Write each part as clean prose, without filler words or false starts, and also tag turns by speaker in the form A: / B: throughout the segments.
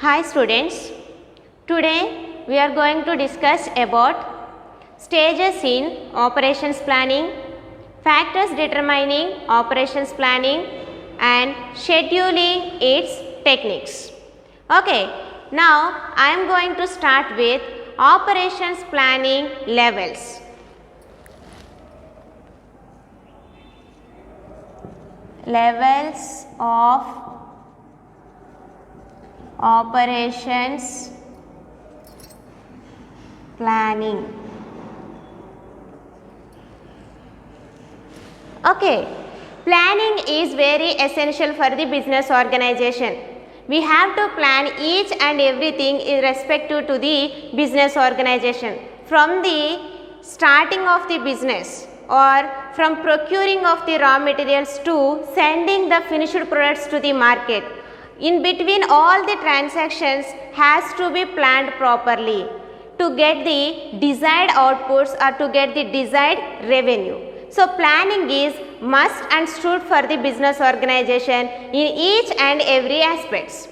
A: Hi students, today we are going to discuss about stages in operations planning, factors determining operations planning and scheduling its techniques. Okay, now I am going to start with operations planning levels. Levels of operations planning. Okay, planning is very essential for the business organization. We have to plan each and everything in respect to the business organization, from the starting of the business or from procuring of the raw materials to sending the finished products to the market. In between all the transactions has to be planned properly to get the desired outputs or to get the desired revenue. So, planning is must and should for the business organization in each and every aspects.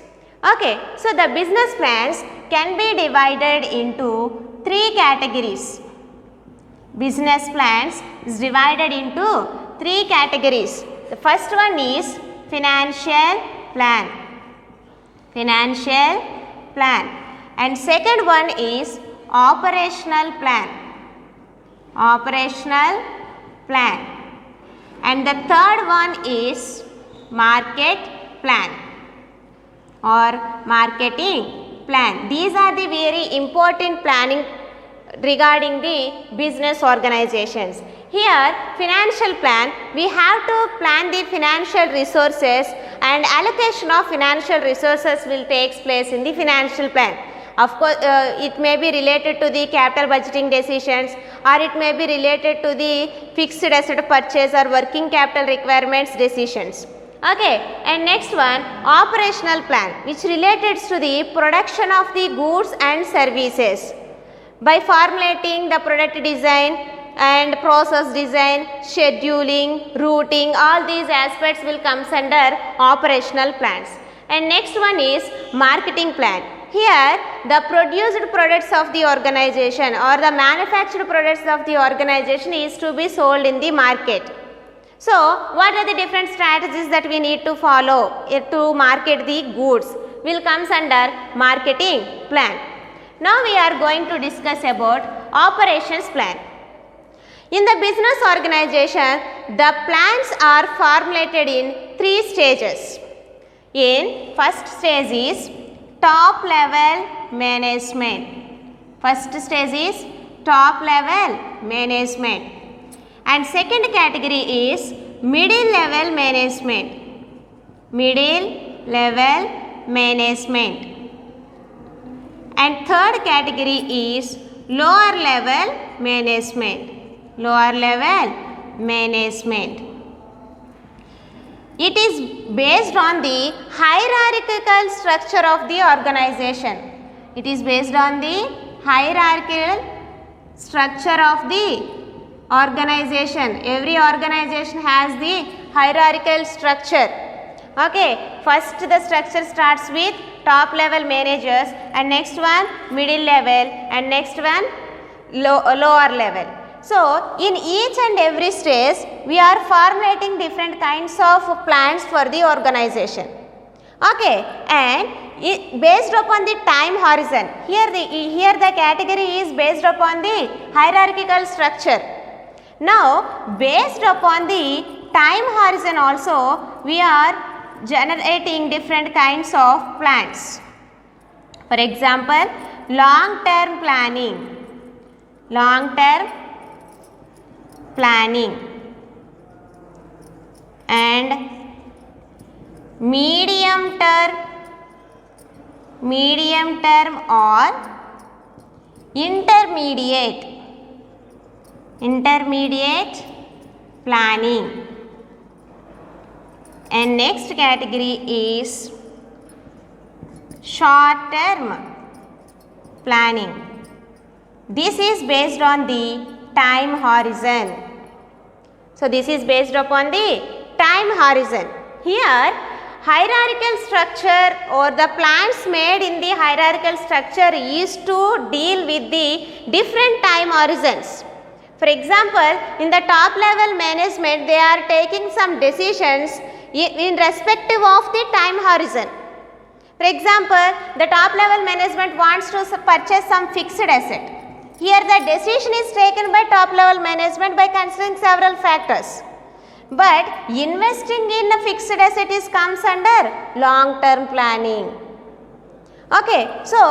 A: Okay, so the business plans can be divided into three categories. Business plans is divided into three categories. The first one is financial plan. Financial plan, and second one is operational plan. Operational plan, and the third one is market plan or marketing plan. These are the very important planning regarding the business organizations. Here, financial plan, we have to plan the financial resources, and allocation of financial resources will take place in the financial plan. Of course, it may be related to the capital budgeting decisions, or it may be related to the fixed asset purchase or working capital requirements decisions. Okay, and next one, operational plan, which related to the production of the goods and services. By formulating the product design and process design, scheduling, routing, all these aspects will come under operational plans. And next one is marketing plan. Here, the produced products of the organization or the manufactured products of the organization is to be sold in the market. So, what are the different strategies that we need to follow to market the goods? Will comes under marketing plan. Now, we are going to discuss about operations plan. In the business organization, the plans are formulated in three stages. In first stage is top level management. First stage is top level management. And second category is middle level management. Middle level management. And third category is lower level management. Lower level management. It is based on the hierarchical structure of the organization. It is based on the hierarchical structure of the organization. Every organization has the hierarchical structure. Okay, first the structure starts with top level managers, and next one middle level, and next one lower level. So, in each and every stage, we are formulating different kinds of plans for the organization. Okay, and based upon the time horizon, here the category is based upon the hierarchical structure. Now, based upon the time horizon also, we are generating different kinds of plans. For example, long-term planning. Long-term planning and medium term or intermediate planning. And next category is short term planning. This is based on the time horizon. So, this is based upon the time horizon. Here hierarchical structure or the plans made in the hierarchical structure is to deal with the different time horizons. For example, in the top level management, they are taking some decisions in respective of the time horizon. For example, the top level management wants to purchase some fixed asset. Here the decision is taken by top level management by considering several factors. But investing in a fixed asset comes under long term planning. Okay, so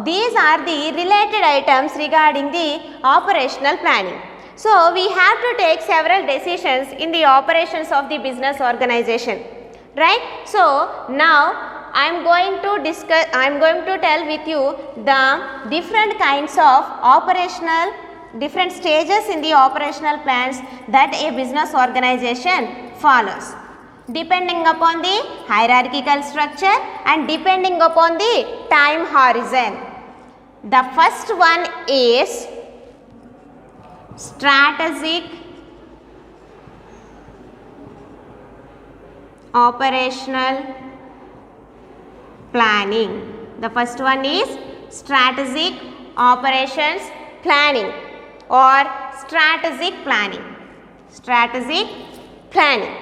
A: these are the related items regarding the operational planning. So we have to take several decisions in the operations of the business organization, right? So now I am going to tell with you the different kinds of operational, different stages in the operational plans that a business organization follows, depending upon the hierarchical structure and depending upon the time horizon. The first one is strategic operational planning. The first one is strategic operations planning or strategic planning. Strategic planning.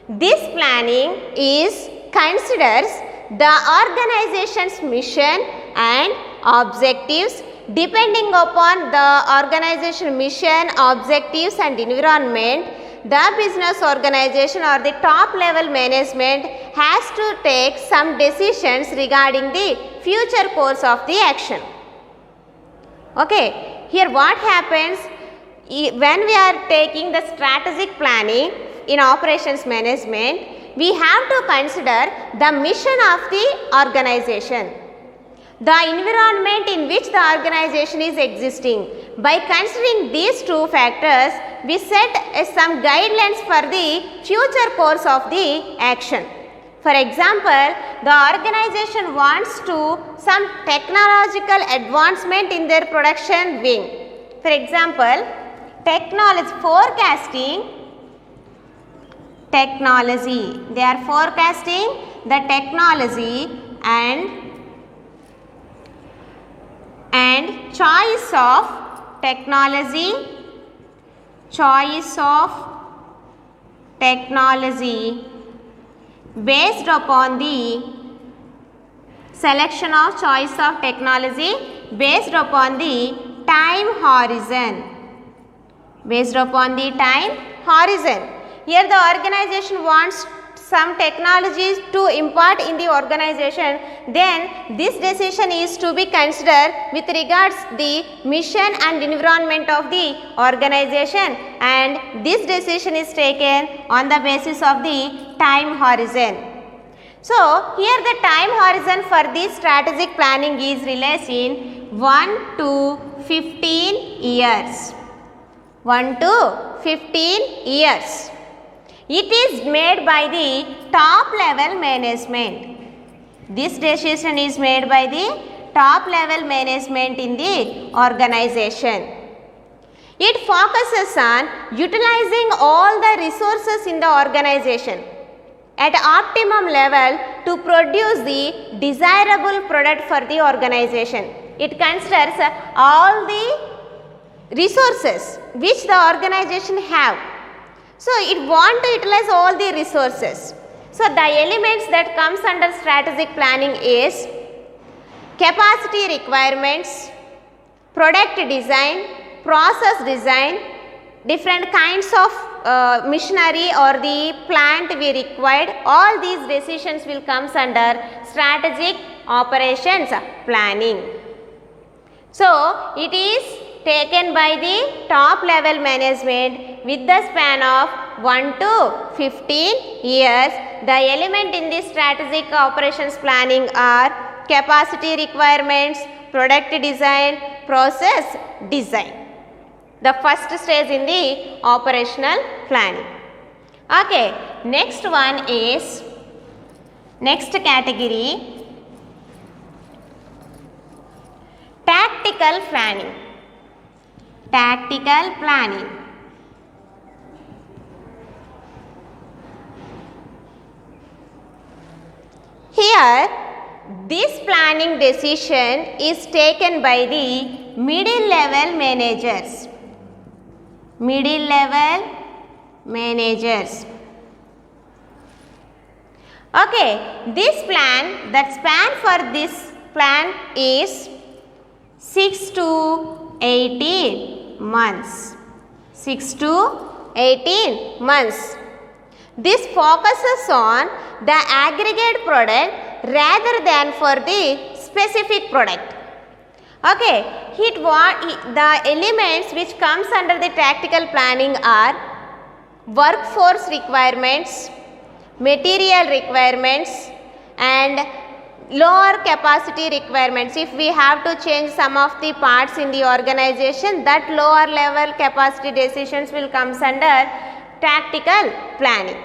A: This planning considers the organization's mission and objectives. Depending upon the organization mission, objectives and environment, the business organization or the top level management has to take some decisions regarding the future course of the action. Okay, here what happens when we are taking the strategic planning in operations management, we have to consider the mission of the organization, the environment in which the organization is existing. By considering these two factors, we set some guidelines for the future course of the action. For example, the organization wants to some technological advancement in their production wing. For example, technology forecasting, technology. They are forecasting the technology and choice of technology, based upon the selection of choice of technology based upon the time horizon. Based upon the time horizon. Here the organization wants some technologies to impart in the organization, then this decision is to be considered with regards the mission and environment of the organization, and this decision is taken on the basis of the time horizon. So here the time horizon for this strategic planning is released in 1 to 15 years. 1 to 15 years. It is made by the top level management. This decision is made by the top level management in the organization. It focuses on utilizing all the resources in the organization at optimum level to produce the desirable product for the organization. It considers all the resources which the organization have. So it want to utilize all the resources. So the elements that comes under strategic planning is capacity requirements, product design, process design, different kinds of machinery or the plant we required. All these decisions will comes under strategic operations planning. So it is taken by the top level management with the span of 1 to 15 years. The element in this strategic operations planning are capacity requirements, product design, process design. The first stage in the operational planning. Okay, next one is, next category, tactical planning. Tactical planning. Here, this planning decision is taken by the middle level managers. Middle level managers. Okay, this plan, the span for this plan is 6 to 18 months. 6 to 18 months. This focuses on the aggregate product rather than for the specific product. Okay, the elements which comes under the tactical planning are workforce requirements, material requirements and lower capacity requirements. If we have to change some of the parts in the organization, that lower level capacity decisions will comes under tactical planning.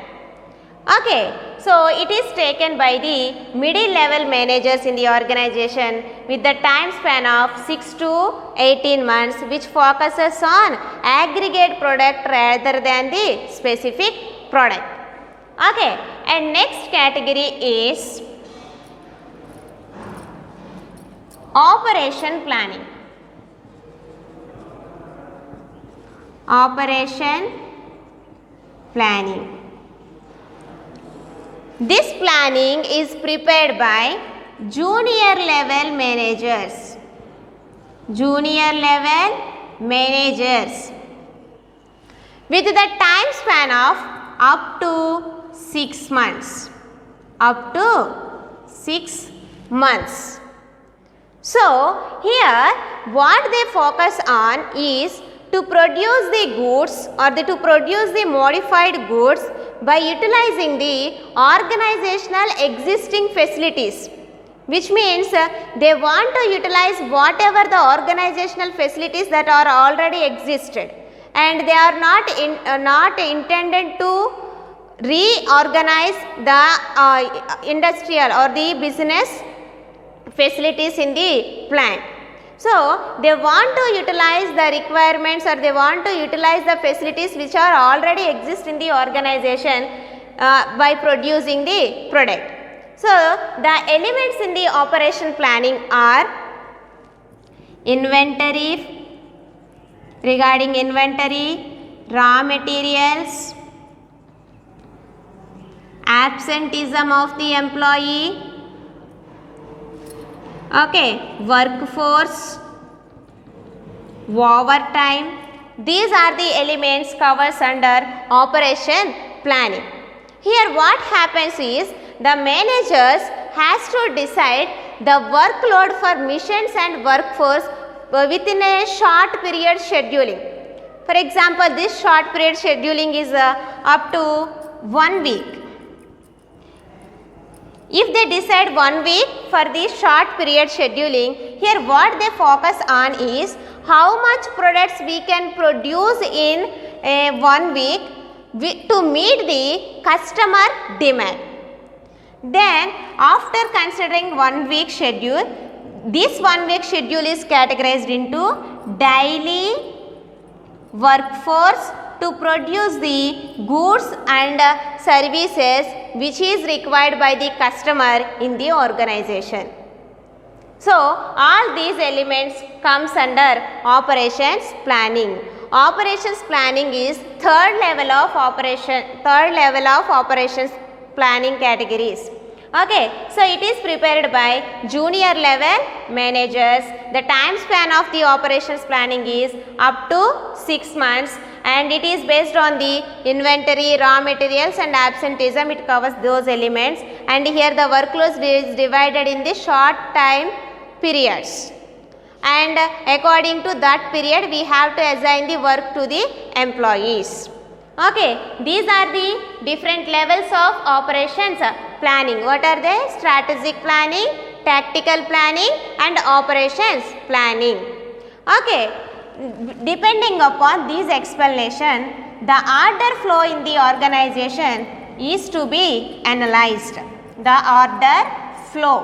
A: Okay, so it is taken by the middle level managers in the organization with the time span of 6 to 18 months, which focuses on aggregate product rather than the specific product. Okay, and next category is operation planning. Operation planning. This planning is prepared by junior level managers. Junior level managers with the time span of up to 6 months. Up to 6 months. So, here what they focus on is to produce the goods or to produce the modified goods by utilizing the organizational existing facilities, which means they want to utilize whatever the organizational facilities that are already existed, and they are not intended to reorganize the industrial or the business facilities in the plant. So, they want to utilize the requirements or they want to utilize the facilities which are already exist in the organization by producing the product. So, the elements in the operation planning are inventory, regarding inventory, raw materials, absenteeism of the employee, okay, workforce, overtime. These are the elements covers under operation planning. Here what happens is the managers has to decide the workload for missions and workforce within a short period scheduling. For example, this short period scheduling is up to 1 week. If they decide 1 week for this short period scheduling, here what they focus on is how much products we can produce in 1 week to meet the customer demand. Then after considering 1 week schedule, this 1 week schedule is categorized into daily, workforce to produce the goods and services which is required by the customer in the organization. So, all these elements comes under operations planning. Operations planning is third level of operations planning categories. Okay, so it is prepared by junior level managers. The time span of the operations planning is up to 6 months and it is based on the inventory, raw materials and absenteeism. It covers those elements, and here the workload is divided in the short time periods, and according to that period we have to assign the work to the employees. Okay, these are the different levels of operations planning. What are they? Strategic planning, tactical planning and operations planning. Okay, depending upon these explanation, the order flow in the organization is to be analyzed. The order flow,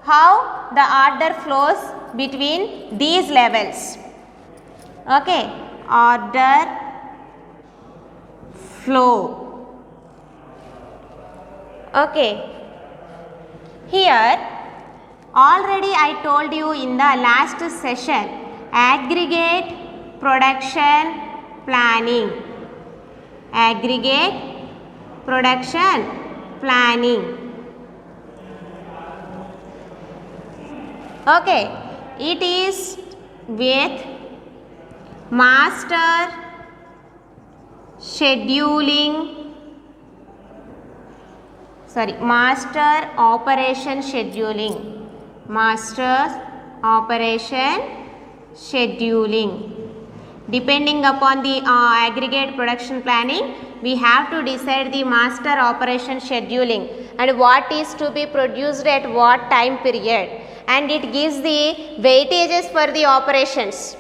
A: how the order flows between these levels. Okay, order flow. Okay, Here already I told you in the last session, aggregate production planning. Aggregate production planning. Okay, it is with master operation scheduling. Master operation scheduling. Depending upon the aggregate production planning, we have to decide the master operation scheduling and what is to be produced at what time period, and it gives the weightages for the operations.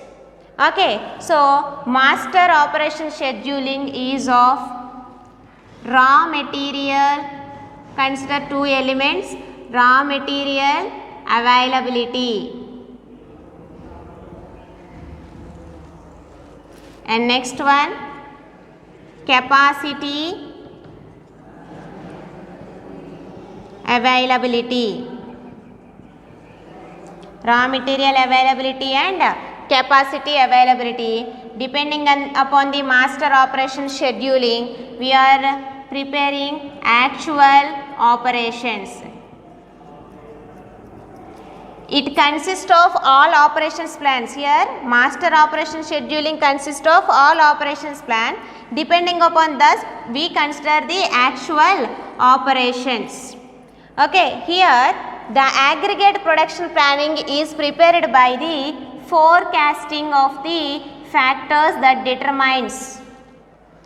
A: Okay, so master operation scheduling is of raw material. Consider two elements: raw material availability and next one capacity availability. Raw material availability and capacity availability. Depending upon the master operation scheduling, we are preparing actual operations. It consists of all operations plans. Here master operation scheduling consists of all operations plan. Depending upon this, we consider the actual operations. Okay, here the aggregate production planning is prepared by the forecasting of the factors that determines.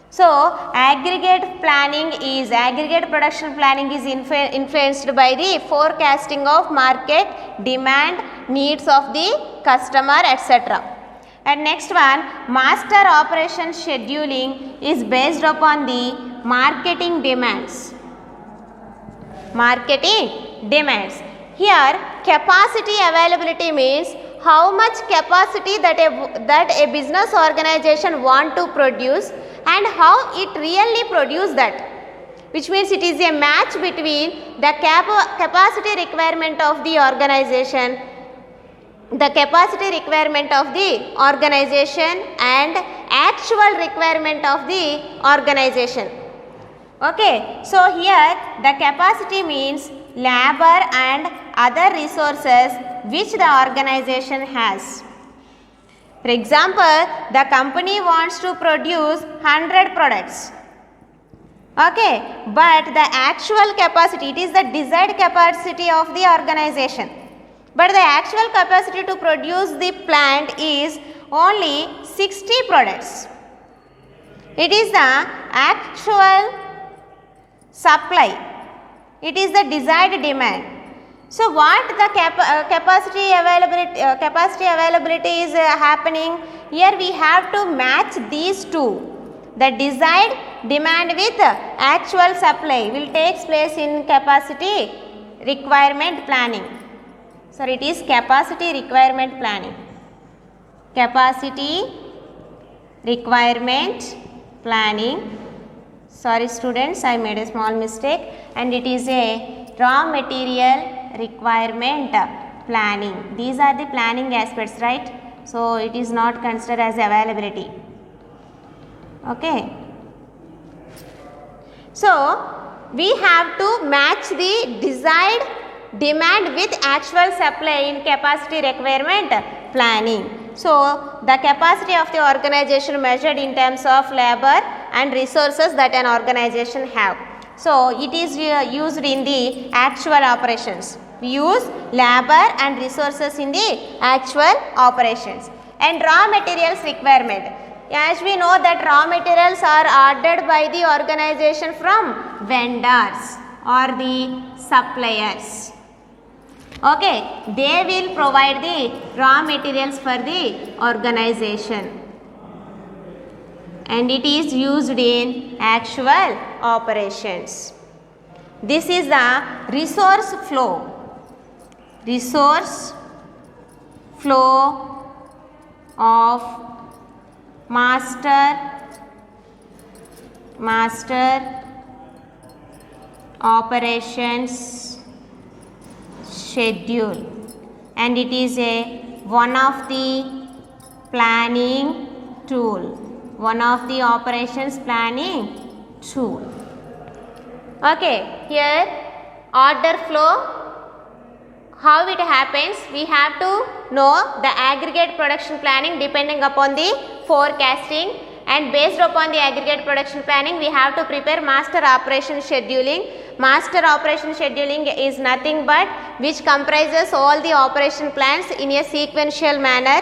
A: So aggregate production planning is influenced by the forecasting of market demand, needs of the customer, etc. And next one, master operation scheduling is based upon the marketing demands. Marketing demands. Here capacity availability means how much capacity that a business organization want to produce and how it really produce that, which means it is a match between the capacity requirement of the organization, and actual requirement of the organization. Okay, so here the capacity means labor and other resources which the organization has. For example, the company wants to produce 100 products. Okay, but the actual capacity, it is the desired capacity of the organization, but the actual capacity to produce the plant is only 60 products. It is the actual supply, it is the desired demand. So what the capacity availability is happening here? We have to match these two. The desired demand with actual supply will take place in capacity requirement planning. So it is capacity requirement planning. Capacity requirement planning. Sorry students, I made a small mistake, and it is a raw material requirement planning. These are the planning aspects, right? So it is not considered as availability. Okay. So we have to match the desired demand with actual supply in capacity requirement planning. So the capacity of the organization measured in terms of labor and resources that an organization have. So it is used in the actual operations. We use labor and resources in the actual operations. And raw materials requirement. As we know that raw materials are ordered by the organization from vendors or the suppliers. Okay, they will provide the raw materials for the organization, and it is used in actual operations. This is the resource flow. Resource flow of master operations schedule, and it is one of the planning tool, one of the operations planning tool. Okay, here order flow, how it happens, we have to know the aggregate production planning depending upon the forecasting, and based upon the aggregate production planning we have to prepare master operation scheduling. Master operation scheduling is nothing but which comprises all the operation plans in a sequential manner.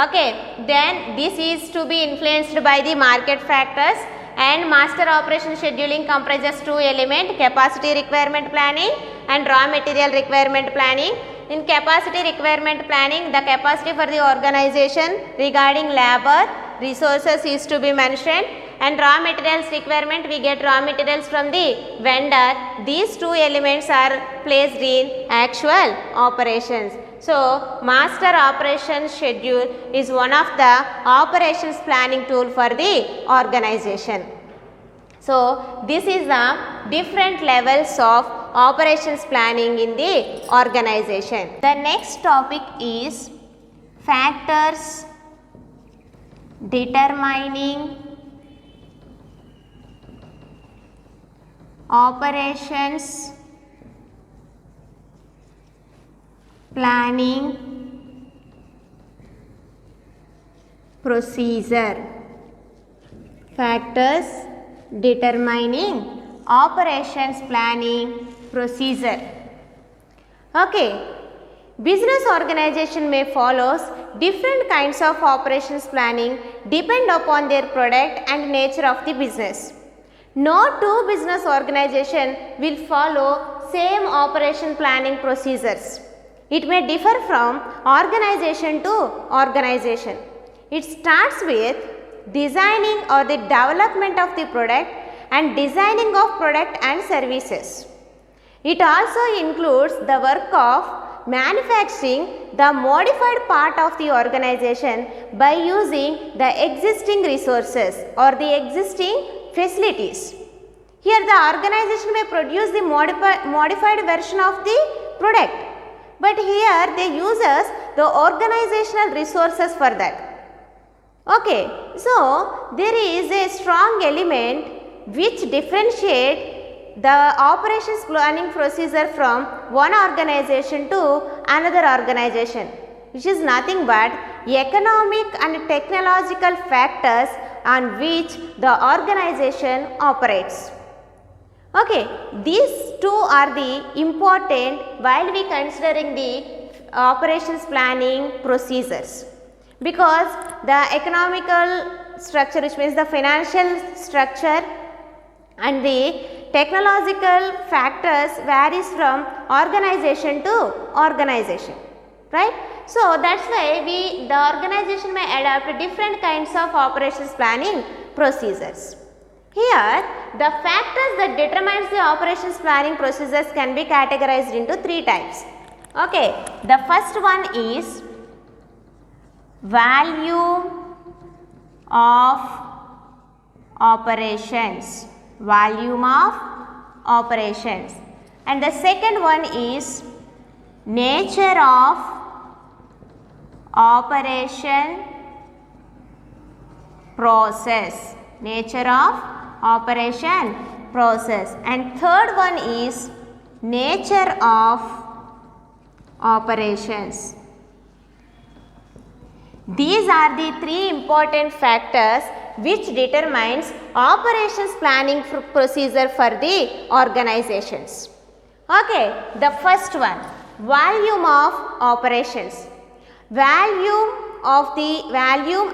A: Okay, then this is to be influenced by the market factors, and master operation scheduling comprises two elements, capacity requirement planning and raw material requirement planning. In capacity requirement planning, the capacity for the organization regarding labor, resources is to be mentioned, and raw materials requirement, we get raw materials from the vendor. These two elements are placed in actual operations. So, master operation schedule is one of the operations planning tool for the organization. So, this is the different levels of operations planning in the organization. The next topic is factors determining operations planning procedure. Factors determining operations planning procedure. Okay, business organization may follow different kinds of operations planning depend upon their product and nature of the business. No two business organization will follow same operation planning procedures. It may differ from organization to organization. It starts with designing or the development of the product and designing of product and services. It also includes the work of manufacturing the modified part of the organization by using the existing resources or the existing facilities. Here the organization may produce the modified version of the product, but here they uses the organizational resources for that. Okay, so there is a strong element which differentiate the operations planning procedure from one organization to another organization, which is nothing but economic and technological factors on which the organization operates. Okay, these two are the important while we considering the operations planning procedures, because the economical structure, which means the financial structure, and the technological factors varies from organization to organization, right? So that's why the organization may adopt different kinds of operations planning procedures. Here the factors that determines the operations planning procedures can be categorized into three types. Okay, the first one is volume of operations, volume of operations, and the second one is nature of operation process, nature of operation process, and third one is nature of operations. These are the three important factors which determines operations planning procedure for the organizations. Okay, the first one, volume of operations. Volume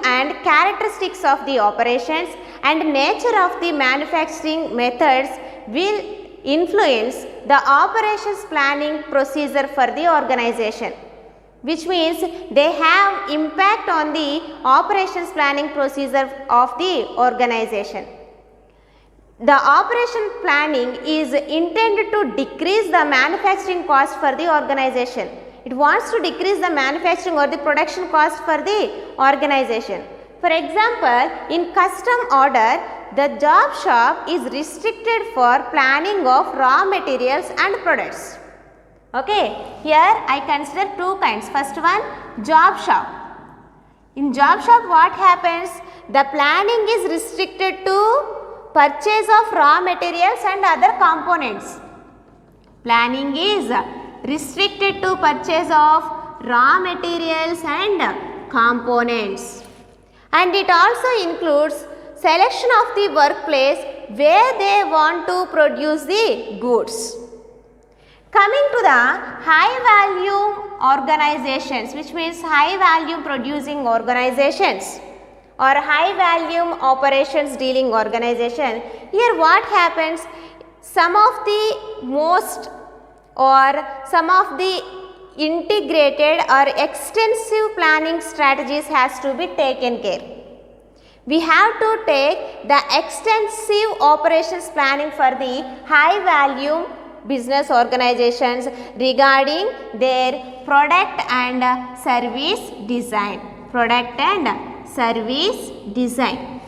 A: and characteristics of the operations and nature of the manufacturing methods will influence the operations planning procedure for the organization, which means they have impact on the operations planning procedure of the organization. The operation planning is intended to decrease the manufacturing cost for the organization. It wants to decrease the manufacturing or the production cost for the organization. For example, in custom order, the job shop is restricted for planning of raw materials and products. Okay, here I consider two kinds. First one, job shop. In job shop what happens? The planning is restricted to purchase of raw materials and other components. Planning is restricted to purchase of raw materials and components. And it also includes selection of the workplace where they want to produce the goods. Coming to the high volume organizations, which means high volume producing organizations or high volume operations dealing organization. Here what happens? Some of the most or some of the integrated or extensive planning strategies has to be taken care. We have to take the extensive operations planning for the high volume business organizations regarding their product and service design. Product and service design.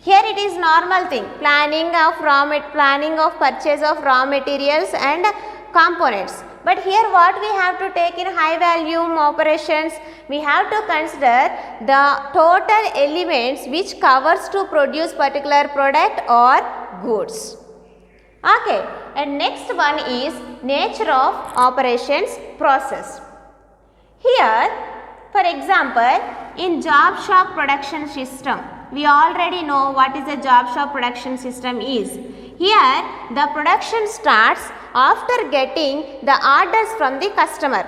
A: Here it is normal thing, planning of purchase of raw materials and components. But here what we have to take in high volume operations, we have to consider the total elements which covers to produce particular product or goods. Okay, and next one is nature of operations process. Here, for example, in job shop production system, we already know what is a job shop production system is. Here, the production starts after getting the orders from the customer,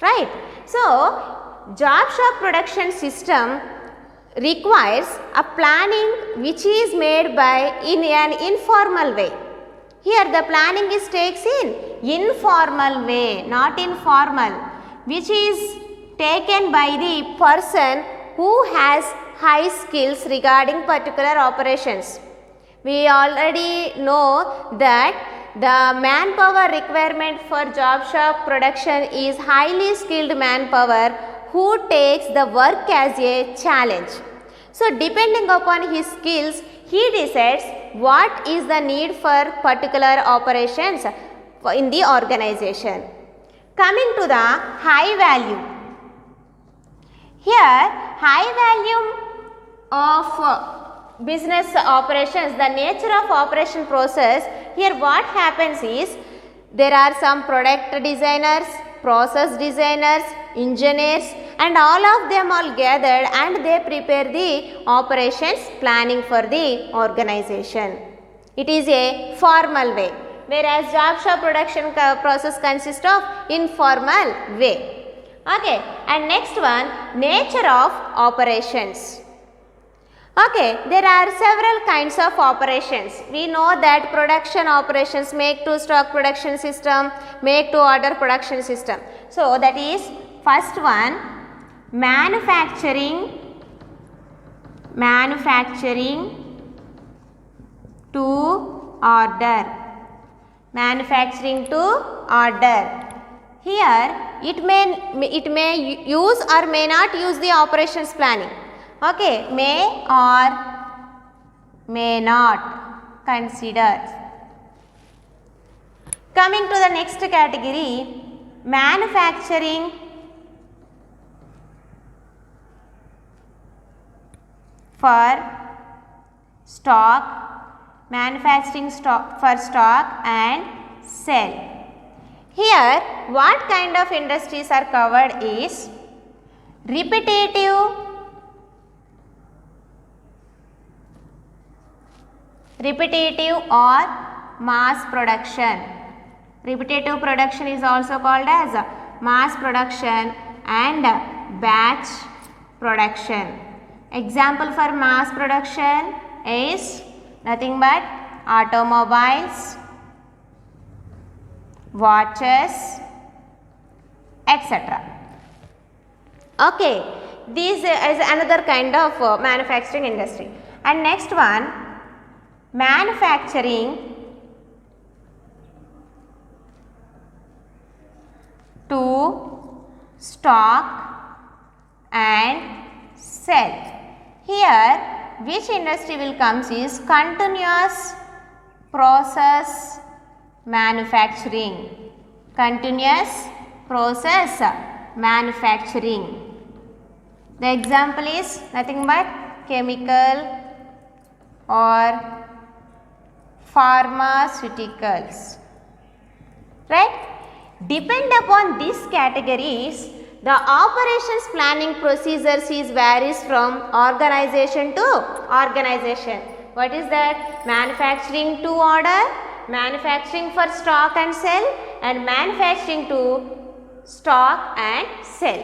A: right? So, job shop production system requires a planning which is made by in an informal way. Here the planning is takes in informal way, not informal, which is taken by the person who has high skills regarding particular operations. We already know that the manpower requirement for job shop production is highly skilled manpower who takes the work as a challenge. So, depending upon his skills, he decides what is the need for particular operations in the organization. Coming to the high value. Here, high value of business operations, the nature of operation process, here what happens is, there are some product designers, process designers, engineers and all of them all gathered and they prepare the operations planning for the organization. It is a formal way, whereas job shop production process consists of informal way. Okay, and next one, nature of operations. Okay, there are several kinds of operations. We know that production operations, make to stock production system, make to order production system. So, that is first one, manufacturing to order. Manufacturing to order. Here it may use or may not use the operations planning. Okay, may or may not consider. Coming to the next category, manufacturing for stock, manufacturing stock for stock and sell. Here, what kind of industries are covered is repetitive or mass production. Repetitive production is also called as mass production and batch production. Example for mass production is nothing but automobiles, watches, etc. Okay, this is another kind of manufacturing industry. And next one, manufacturing to stock and sell. Here, which industry will comes is continuous process manufacturing. continuous process manufacturing. The example is nothing but chemical or pharmaceuticals, right? Depend upon these categories, the operations planning procedures is varies from organization to organization. What is that? Manufacturing to order, manufacturing for stock and sell, and manufacturing to stock and sell.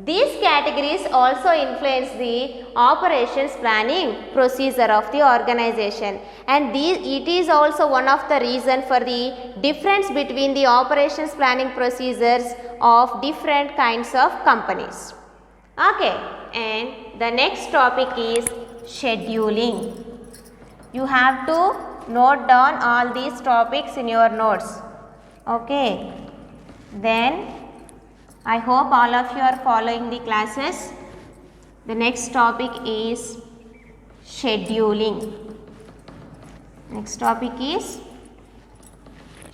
A: These categories also influence the operations planning procedure of the organization, and it is also one of the reason for the difference between the operations planning procedures of different kinds of companies. Okay, and the next topic is scheduling. You have to note down all these topics in your notes. Okay, then I hope all of you are following the classes. The next topic is scheduling. Next topic is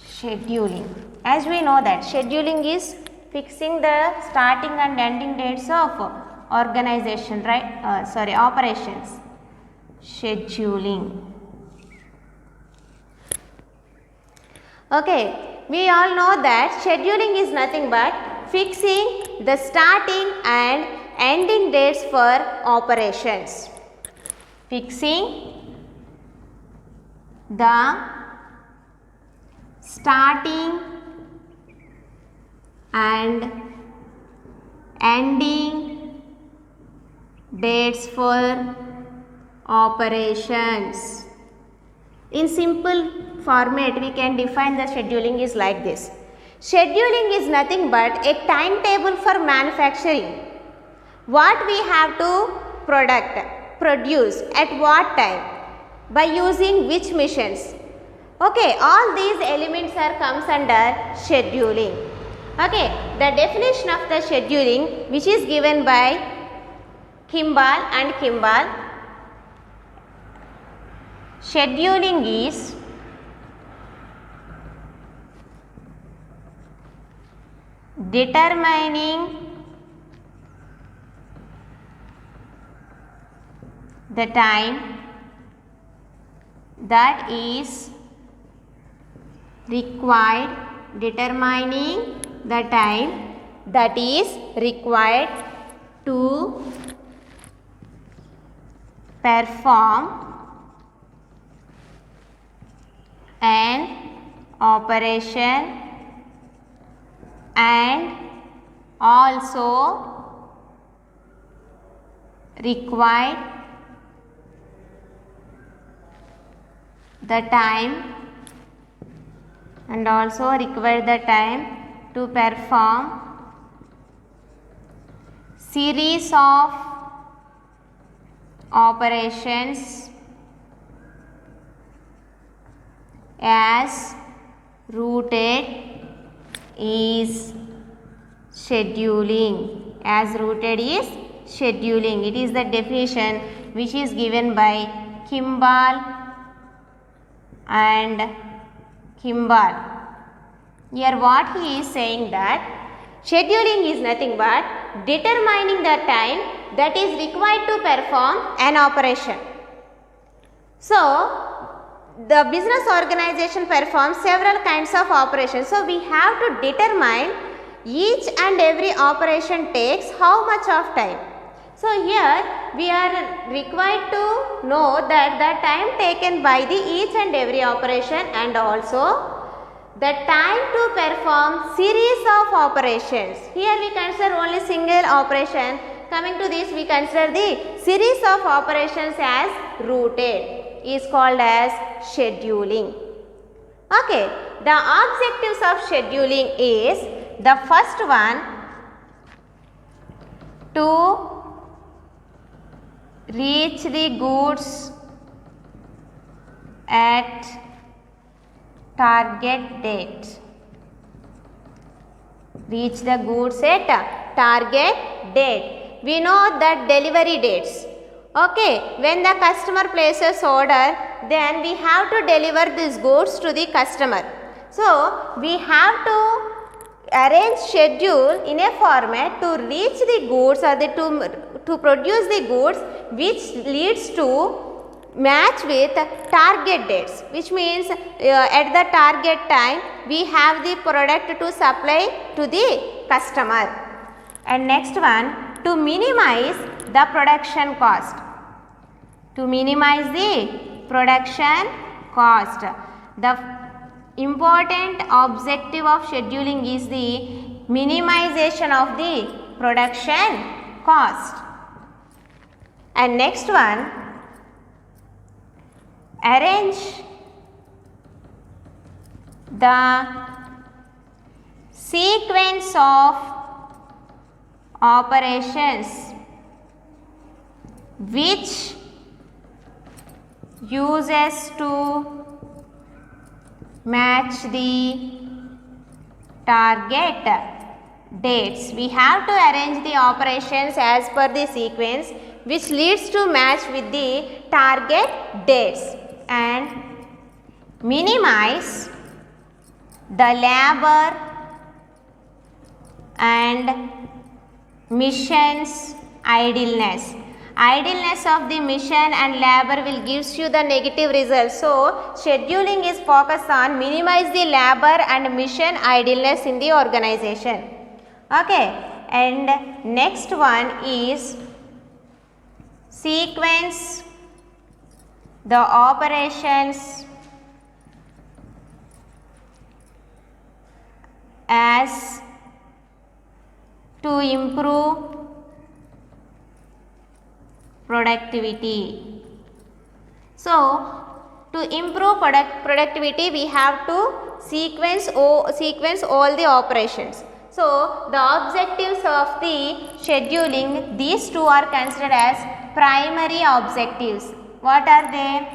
A: scheduling. As we know that scheduling is fixing the starting and ending dates of organization, right? Operations. Scheduling. Okay, we all know that scheduling is nothing but fixing the starting and ending dates for operations. Fixing the starting and ending dates for operations. In simple format, we can define the scheduling is like this. Scheduling is nothing but a timetable for manufacturing. What we have to produce at what time, by using which machines. Okay, all these elements comes under scheduling. Okay, the definition of the scheduling, which is given by Kimball and Kimball. Scheduling is determining the time that is required, determining the time that is required to perform an operation and also required the time to perform series of operations as routed is scheduling. As routed is scheduling. It is the definition which is given by Kimball and Kimball. Here what he is saying that scheduling is nothing but determining the time that is required to perform an operation. So, the business organization performs several kinds of operations. So, we have to determine each and every operation takes how much of time. So, here we are required to know that the time taken by the each and every operation and also the time to perform series of operations. Here we consider only single operation. Coming to this, we consider the series of operations as routed is called as scheduling. Okay, the objectives of scheduling is the first one to reach the goods at target date. Reach the goods at target date. We know that delivery dates. Okay, when the customer places order, then we have to deliver these goods to the customer. So, we have to arrange schedule in a format to reach the goods or to produce the goods which leads to match with target dates, which means at the target time we have the product to supply to the customer. And next one, to minimize the production cost. To minimize the production cost. The important objective of scheduling is the minimization of the production cost. And next one, arrange the sequence of operations which uses to match the target dates. We have to arrange the operations as per the sequence which leads to match with the target dates and minimize the labor and mission's idleness. Idleness of the mission and labor will gives you the negative results. So, scheduling is focused on minimize the labor and mission idleness in the organization. Okay. And next one is sequence the operations as to improve productivity. So, to improve productivity we have to sequence all the operations. So, the objectives of the scheduling, these two are considered as primary objectives. What are they?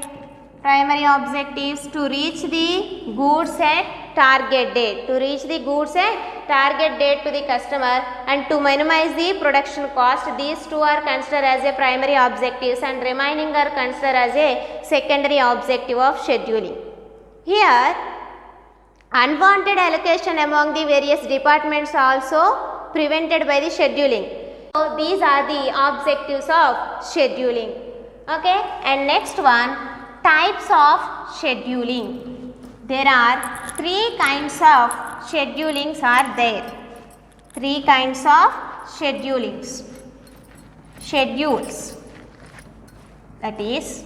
A: Primary objectives: to reach the goods at target date, to reach the goods at target date to the customer, and to minimize the production cost. These two are considered as a primary objectives and remaining are considered as a secondary objective of scheduling. Here, unwanted allocation among the various departments also prevented by the scheduling. So, these are the objectives of scheduling. Okay, and next one, types of scheduling. There are three kinds of schedulings are there. Three kinds of schedulings. Schedules, that is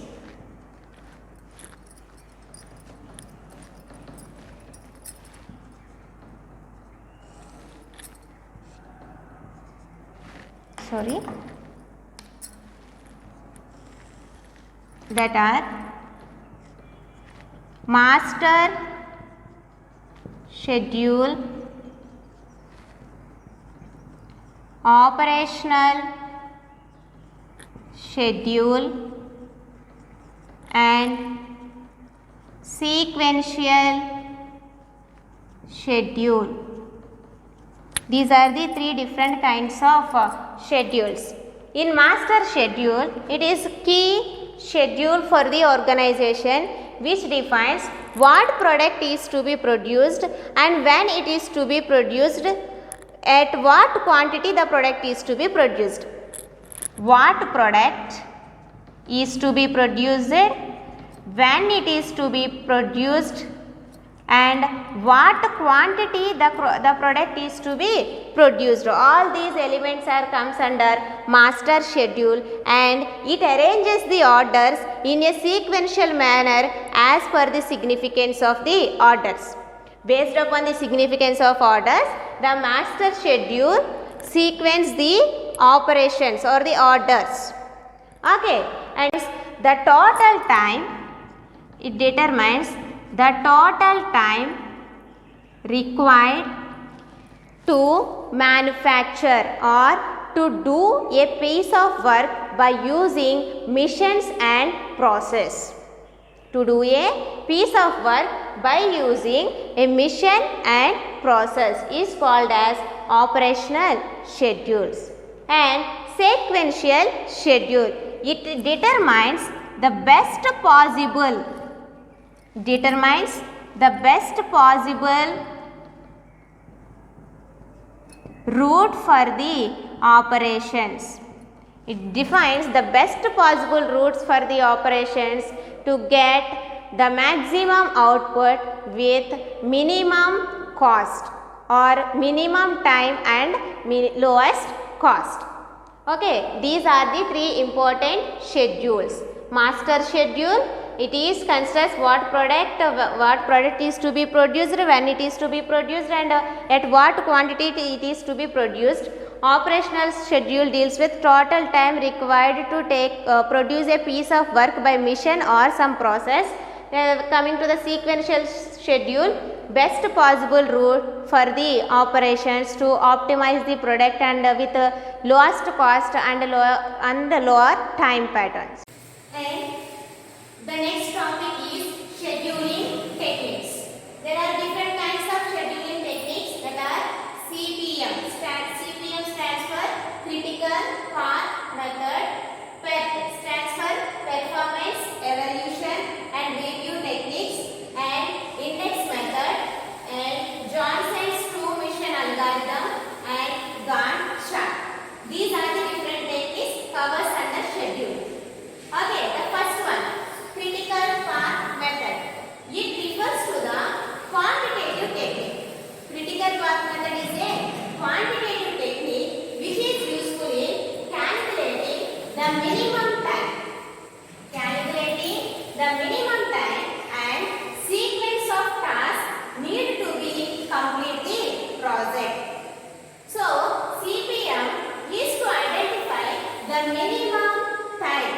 A: that are master schedule, operational schedule and sequential schedule. These are the three different kinds of schedules. In master schedule, it is key schedule for the organization which defines what product is to be produced and when it is to be produced, at what quantity the product is to be produced. What product is to be produced, when it is to be produced, and what quantity the product is to be produced. All these elements comes under master schedule and it arranges the orders in a sequential manner as per the significance of the orders. Based upon the significance of orders, the master schedule sequence the operations or the orders. Okay, and the total time, it determines the total time required to manufacture or to do a piece of work by using machines and process. To do a piece of work by using a machine and process is called as operational schedules. And sequential schedule, it determines the best the best possible route for the operations. It defines the best possible routes for the operations to get the maximum output with minimum cost or minimum time and lowest cost. Okay, these are the three important schedules. Master schedule, it is considers what product is to be produced, when it is to be produced, and at what quantity it is to be produced. Operational schedule deals with total time required to produce a piece of work by machine or some process. Coming to the sequential schedule, best possible route for the operations to optimize the product and with lowest cost and lower time patterns.
B: And the next topic is scheduling techniques. There are different kinds of scheduling techniques that are CPM. CPM stands for critical path method. PERT stands for performance evaluation and review techniques, and index method, and Johnson's two-mission algorithm, and Gantt chart. These are the different techniques covers under schedule. Okay, the first one, critical path method. It refers to the quantitative technique. Critical path method is a quantitative technique which is useful in calculating the minimum time. And sequence of tasks need to be complete the project. So, CPM is to identify the minimum time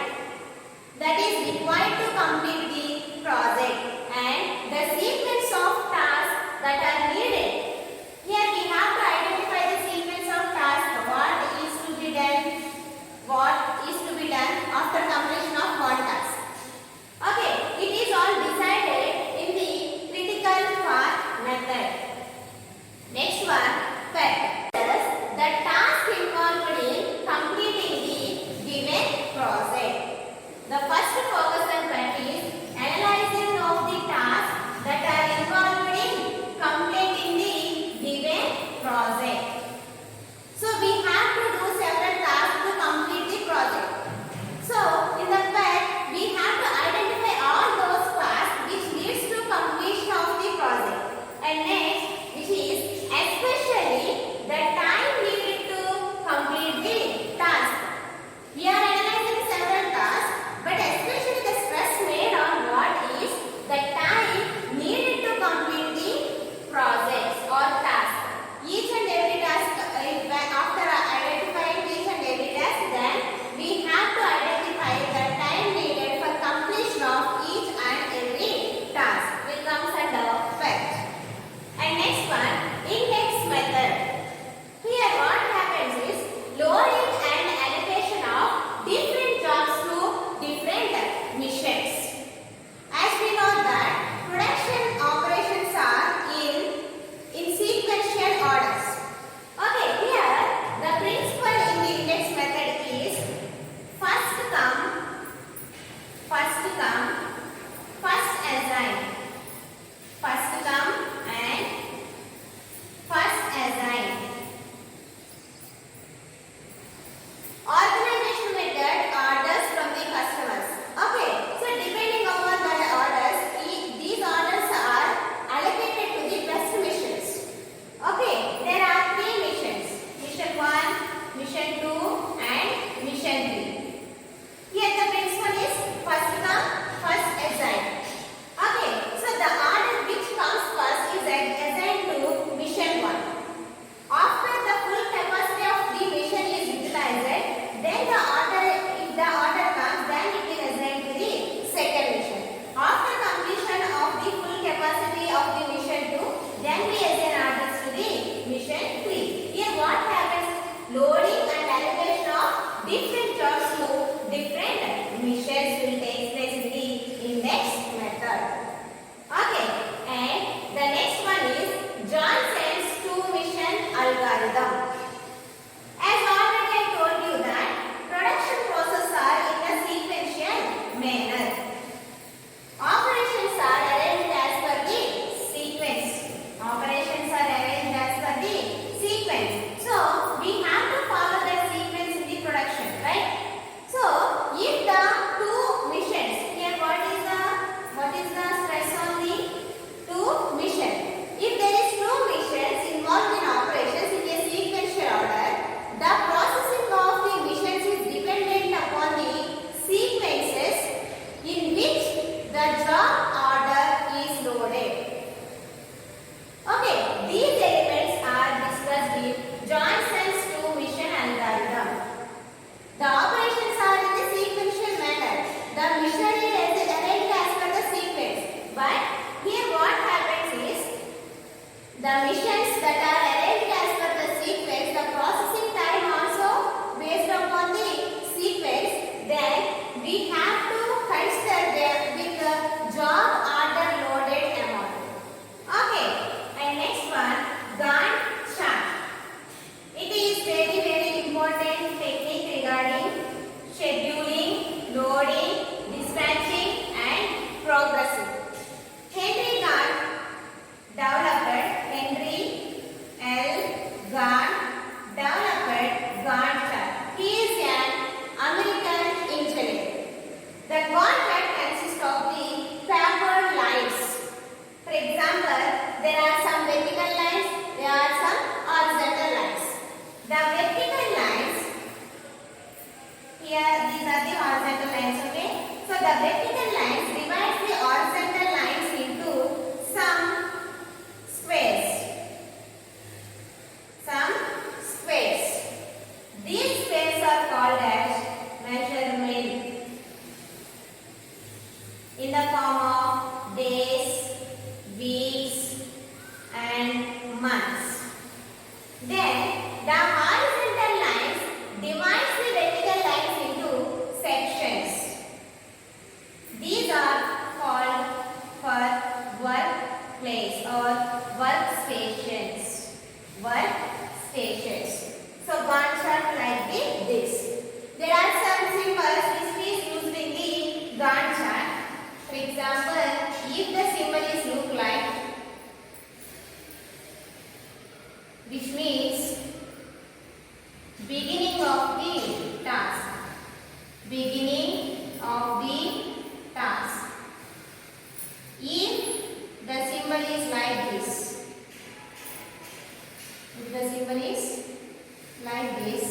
B: that is required to complete the project and the sequence of tasks that are needed. Here we have to identify the sequence of tasks, what is to be done after completion of one task. Okay, it is all decided in the critical path method. Next one, PERT. The task involved in completing the given project. The first focus on PERT is analyzing of the tasks that are involved in completing the given project. So we have to do several tasks to complete the project. So in the PERT, we have to identify all those tasks which leads to completion of the project. And next, which is especially the time needed to complete the task. We are analyzing several tasks, but especially the stress made on what is the time needed to complete the projects or tasks. Each and every task, after identifying each and every task, then we have to identify the time needed for completion of each and every task, which comes under PERT. And next one, index method. Here what happens is loading and allocation of different jobs to different missions. As we know that production operations are in sequential orders. Okay, here the principle in the index method is first come, first assign. First come and first assign. Organization method, orders from the customers. Okay, so depending upon the orders, these orders are allocated to the best missions. Okay, there are three missions: mission 1, mission 2, and mission 3. Here the principle is first come, first assign. Okay, so the order which comes first is assigned to mission 1. After the full capacity of the mission is utilized, then the order, if the order comes, then it is assigned to the second mission. After completion of the full capacity of the mission 2, then we assign orders to the mission 3. Here what happens? Loading and allocation of different jobs to different missions will take place in the index method. Okay, and the next one is Johnson's two-mission algorithm. As already I told you that production processes are in a sequential manner. Operations are arranged as per the scheduling, loading, dispatching, and progressing. Henry L. Gantt developed Gantt chart. He is an American engineer. The Gantt chart consists of the papered lines. For example, there are some vertical lines, there are some horizontal lines. The vertical lines, here these are the horizontal lines, okay? So the vertical lines divides the horizontal lines into some squares. These squares are called as measurement in the form of days, weeks, and months. Then the horizontal lines divides the vertical lines into sections. These are called for workplace or workstations. So Gantt chart like this. There are some symbols which is used in the Gantt chart. For example, if the symbol is look like, which means beginning of the task. Beginning of the task. If the symbol is like this. If the symbol is like this,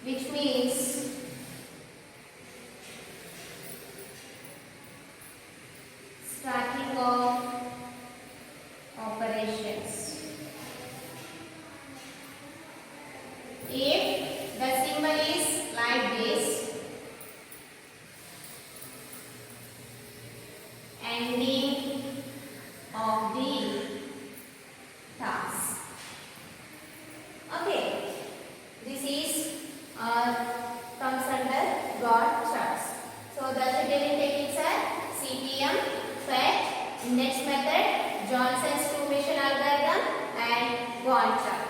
B: which means starting of operations. If the symbol is like this, ending of the task. Okay, this is comes under Gantt charts. So the scheduling techniques are CPM, PET, index method, Johnson's two-mission algorithm, and Gantt chart.